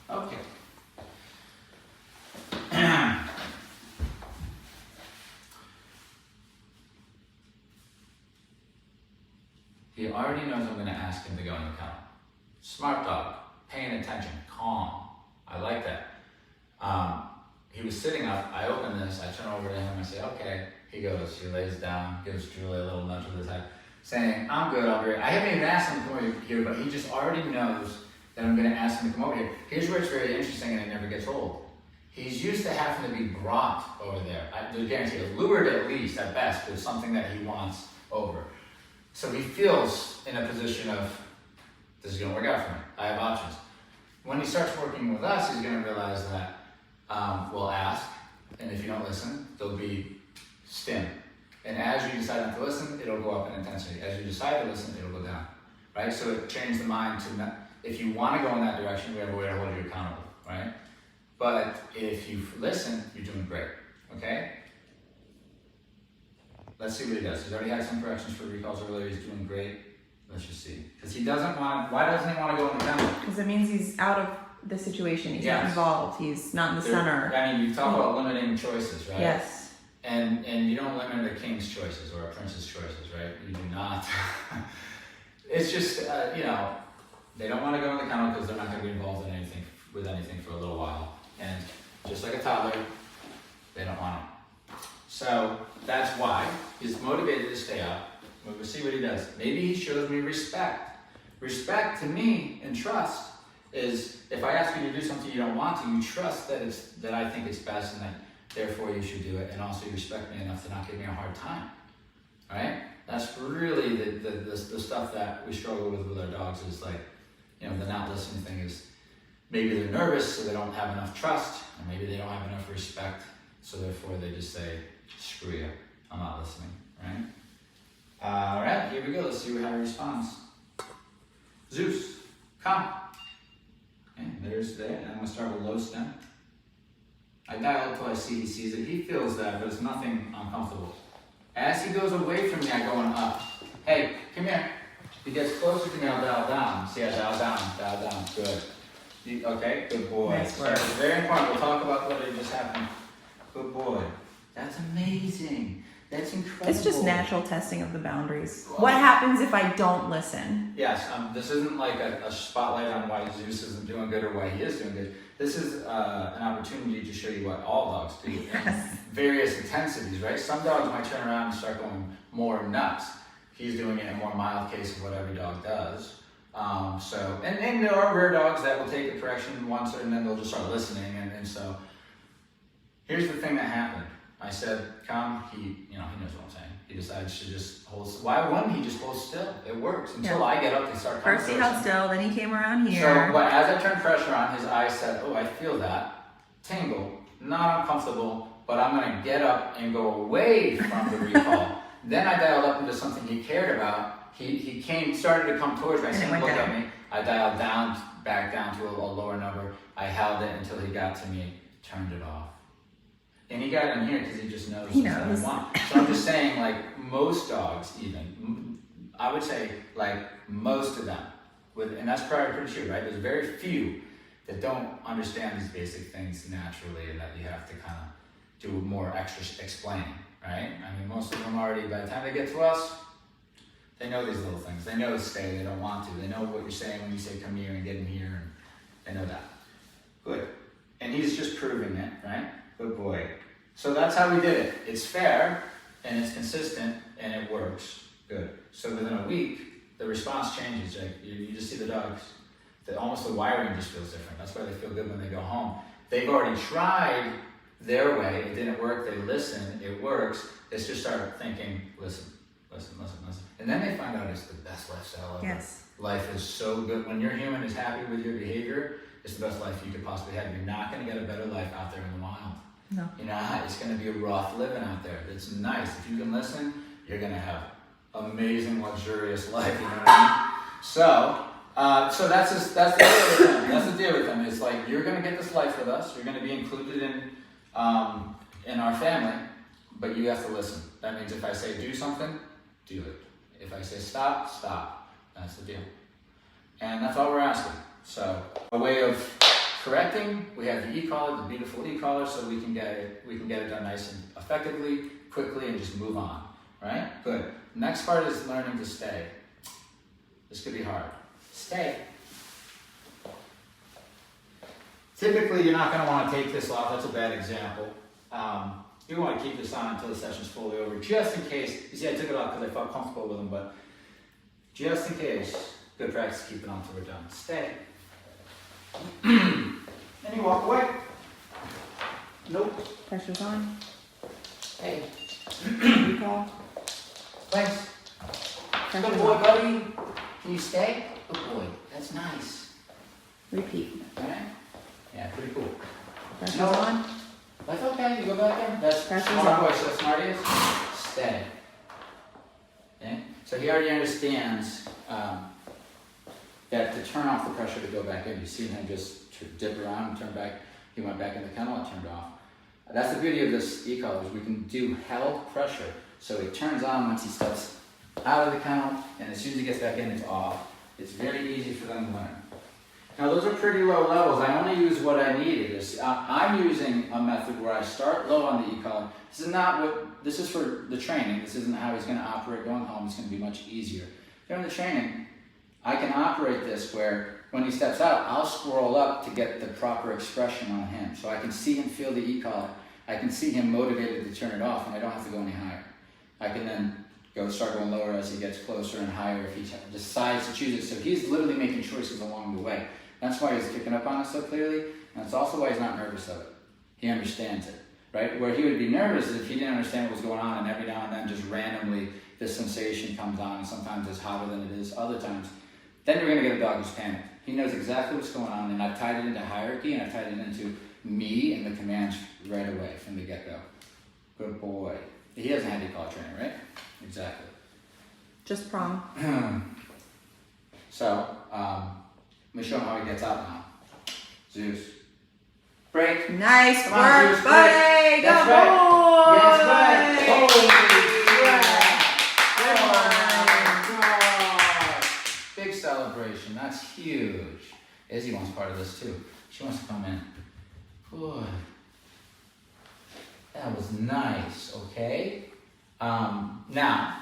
Okay. He already knows I'm going to ask him to go in the kennel. Smart dog, paying attention, calm. I like that. He was sitting up, I open this, I turn over to him, I say, okay. He goes, he lays down, gives Julie a little nudge with his head, saying, I'm good, I'll be right. I haven't even asked him to come over here, but he just already knows that I'm going to ask him to come over here. Here's where it's very interesting and it never gets old. He's used to having to be brought over there. I guarantee you, lured at least, at best, with something that he wants over. So he feels in a position of, this is going to work out for me. I have options. When he starts working with us, he's going to realize that we'll ask, and if you don't listen, there'll be stim. And as you decide not to listen, it'll go up in intensity. As you decide to listen, it'll go down. Right? So it changed the mind to, not, if you want to go in that direction, we have a way to hold you accountable. Right? But if you listen, you're doing great. Okay? Let's see what he does. He's already had some corrections for recalls earlier. He's doing great. Let's just see. Because he doesn't want, why doesn't he want to go in the kennel? Because it means he's out of the situation. He's not involved. He's not in the center. I mean, you talk about limiting choices, right? Yes. And you don't limit a king's choices or a prince's choices, right? You do not. It's just, you know, they don't want to go in the kennel because they're not going to be involved in anything for a little while. And just like a toddler, they don't want it. So that's why he's motivated to stay up. We'll see what he does. Maybe he shows me respect. Respect to me and trust is if I ask you to do something you don't want to, you trust that I think it's best and that therefore you should do it, and also you respect me enough to not give me a hard time. Right? That's really the stuff that we struggle with our dogs is like, you know, the not listening thing is maybe they're nervous so they don't have enough trust, or maybe they don't have enough respect, so therefore they just say, screw you, I'm not listening, right? All right, here we go. Let's see how he responds. Zeus, come. Okay, there's there. And I'm going to start with low stem. I dial up till I see he sees it. He feels that, but it's nothing uncomfortable. As he goes away from me, I go on up. Hey, come here. If he gets closer to me, I'll dial down. See, I dial down. Good. Okay, good boy. Nice work. It's very important. We'll talk about what just happened. Good boy. That's amazing. That's incredible. It's just natural testing of the boundaries. What happens if I don't listen? Yes, this isn't like a spotlight on why Zeus isn't doing good or why he is doing good. This is an opportunity to show you what all dogs do in various intensities, right? Some dogs might turn around and start going more nuts. He's doing it in a more mild case of what every dog does. And there are rare dogs that will take the correction once and then they'll just start listening. And so here's the thing that happened. I said, come, he knows what I'm saying. He decides to just hold still. Why wouldn't he just hold still? It works. Until I get up, they start coming. First he held still, then he came around here. So, but as I turned pressure on, his eyes said, oh, I feel that. Tingle. Not uncomfortable, but I'm going to get up and go away from the recall. Then I dialed up into something he cared about. He started to come towards me. I said, look at me. I dialed back down to a lower number. I held it until he got to me, turned it off. And he got in here because he just knows what I want. So I'm just saying, like, most dogs even, I would say, like, most of them, and that's probably pretty true, right? There's very few that don't understand these basic things naturally and that you have to kind of do more extra explaining, right? I mean, most of them already, by the time they get to us, they know these little things. They know to stay, they don't want to. They know what you're saying when you say come here and get in here, and they know that. Good. And he's just proving it, right? Good boy. So that's how we did it. It's fair, and it's consistent, and it works. Good. So within a week, the response changes. Like you just see the dogs, almost the wiring just feels different. That's why they feel good when they go home. They've already tried their way. It didn't work. They listened. It works. They just start thinking, listen. And then they find out it's the best lifestyle ever. Yes. Life is so good. When your human is happy with your behavior, it's the best life you could possibly have. You're not going to get a better life out there in the wild. No. You know, it's going to be a rough living out there. It's nice. If you can listen, you're going to have amazing, luxurious life. You know what I mean? So that's the deal with them. That's the deal with them. It's like you're going to get this life with us. You're going to be included in our family, but you have to listen. That means if I say do something, do it. If I say stop, stop. That's the deal. And that's all we're asking. So a way of correcting, we have the e-collar, the beautiful e-collar, so we can get it done nice and effectively, quickly, and just move on, right? Good. Next part is learning to stay. This could be hard. Stay. Typically, you're not going to want to take this off. That's a bad example. You want to keep this on until the session's fully over, just in case. You see, I took it off because I felt comfortable with them, but just in case, good practice to keep it on until we're done. Stay. Then you walk away. Nope. Pressure's on. Hey. Recall. Thanks. Good Pressure's boy, on. buddy. Can you stay? Good boy. That's nice. Repeat. Alright? Yeah, pretty cool. Pressure's No. on. That's okay. You go back in. That's Pressure's smart on. boy. So smart is stay. Okay? So he already understands that to turn off the pressure to go back in. You see him just dip around and turn back. He went back in the kennel, it turned off. That's the beauty of this e-collar, is we can do held pressure. So it turns on once he steps out of the kennel, and as soon as he gets back in, it's off. It's very easy for them to learn. Now those are pretty low levels. I only use what I needed. I'm using a method where I start low on the e-collar. This is for the training. This isn't how he's going to operate going home. It's going to be much easier. During the training, I can operate this where when he steps out, I'll scroll up to get the proper expression on him. So I can see him feel the e-collar. I can see him motivated to turn it off, and I don't have to go any higher. I can then start going lower as he gets closer and higher if he decides to choose it. So he's literally making choices along the way. That's why he's picking up on it so clearly, and it's also why he's not nervous of it. He understands it, right? Where he would be nervous is if he didn't understand what was going on, and every now and then just randomly this sensation comes on, and sometimes it's hotter than it is other times. Then you're going to get a dog who's panicked. He knows exactly what's going on, and I've tied it into hierarchy, and I've tied it into me and the commands right away from the get-go. Good boy. He hasn't had e-collar training, right? Exactly. Just prong. So, let me show him how he gets out now. Zeus. Break. Nice Come on, work, Zeus, buddy. break. Go That's right. boy. Yes, right. Holy Good crap. one. Oh my God. Big celebration. That's huge. Izzy wants part of this too. She wants to come in. Boy. That was nice, okay? Now,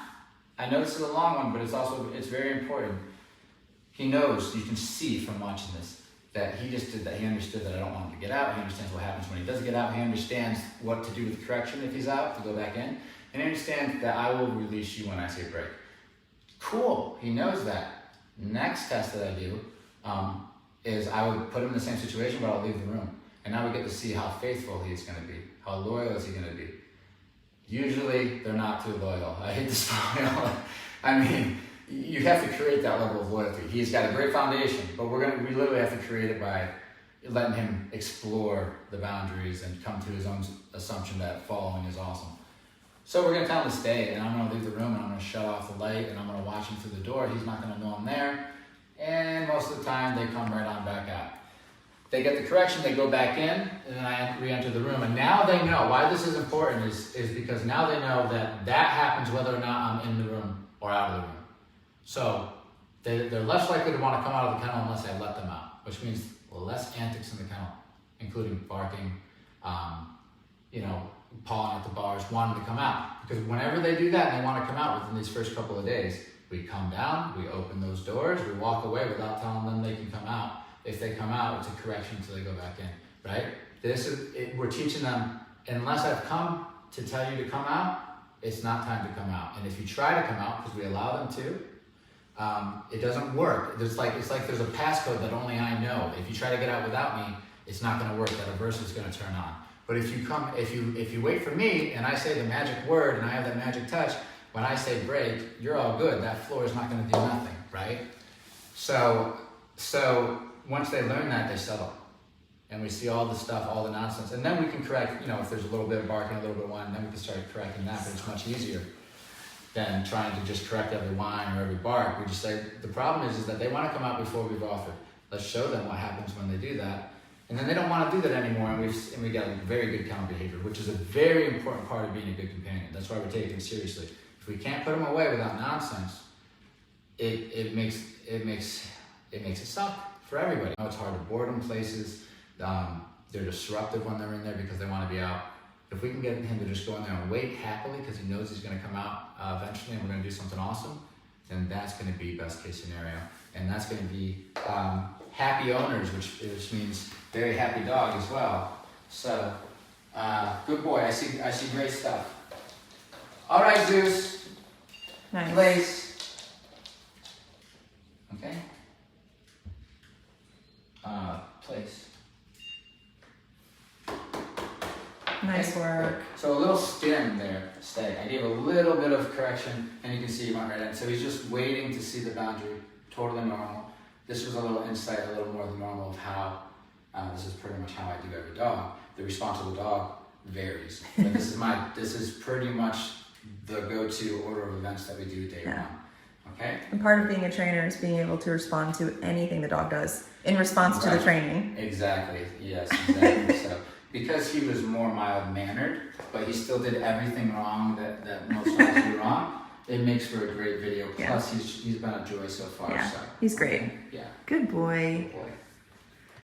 I know this is a long one, but it's very important. He knows, you can see from watching this, that he just did that. He understood that I don't want him to get out. He understands what happens when he does get out. He understands what to do with the correction if he's out, to go back in. And he understands that I will release you when I say break. Cool, he knows that. Next test that I do is I would put him in the same situation, but I'll leave the room. And now we get to see how faithful he's going to be. How loyal is he going to be? Usually, they're not too loyal. I hate to spoil. I mean, you have to create that level of loyalty. He's got a great foundation, but we literally have to create it by letting him explore the boundaries and come to his own assumption that following is awesome. So we're going to tell him to stay, and I'm going to leave the room, and I'm going to shut off the light, and I'm going to watch him through the door. He's not going to know I'm there, and most of the time, they come right on back out. They get the correction, they go back in, and then I re-enter the room. And now they know why this is important is because now they know that happens whether or not I'm in the room or out of the room. So they're less likely to want to come out of the kennel unless I let them out, which means less antics in the kennel, including barking, pawing at the bars, wanting to come out. Because whenever they do that and they want to come out within these first couple of days, we come down, we open those doors, we walk away without telling them they can come out. If they come out, it's a correction until they go back in, right? We're teaching them, unless I've come to tell you to come out, it's not time to come out. And if you try to come out, because we allow them to, it doesn't work. It's like there's a passcode that only I know. If you try to get out without me, it's not going to work. That averse is going to turn on. But if you wait for me and I say the magic word and I have that magic touch, when I say break, you're all good. That floor is not going to do nothing, right? So once they learn that, they settle. And we see all the stuff, all the nonsense. And then we can correct, if there's a little bit of barking, a little bit of whine, then we can start correcting that, but it's much easier than trying to just correct every whine or every bark. We just say, the problem is that they want to come out before we've offered. Let's show them what happens when they do that. And then they don't want to do that anymore, and we got a very good kennel behavior, which is a very important part of being a good companion. That's why we're taking it seriously. If we can't put them away without nonsense, it makes it suck for everybody. It's hard to board them places. They're disruptive when they're in there because they want to be out. If we can get him to just go in there and wait happily because he knows he's going to come out eventually and we're going to do something awesome, then that's going to be best case scenario. And that's going to be happy owners, which means very happy dog as well. So, good boy. I see great stuff. All right, Zeus. Nice. Place. Okay. Place. Nice Okay, work. good. So a little stim there, stay. I gave a little bit of correction, and you can see he went right in. So he's just waiting to see the boundary, totally normal. This was a little insight, a little more than normal of how, this is pretty much how I do every dog. The response of the dog varies, but this is pretty much the go-to order of events that we do day one. Okay? And part of being a trainer is being able to respond to anything the dog does in response to the training. Exactly, yes, exactly. So, because he was more mild-mannered, but he still did everything wrong that most dogs do wrong, it makes for a great video. Plus, he's been a joy so far. Yeah, so. he's great. Yeah. Good boy. Good boy.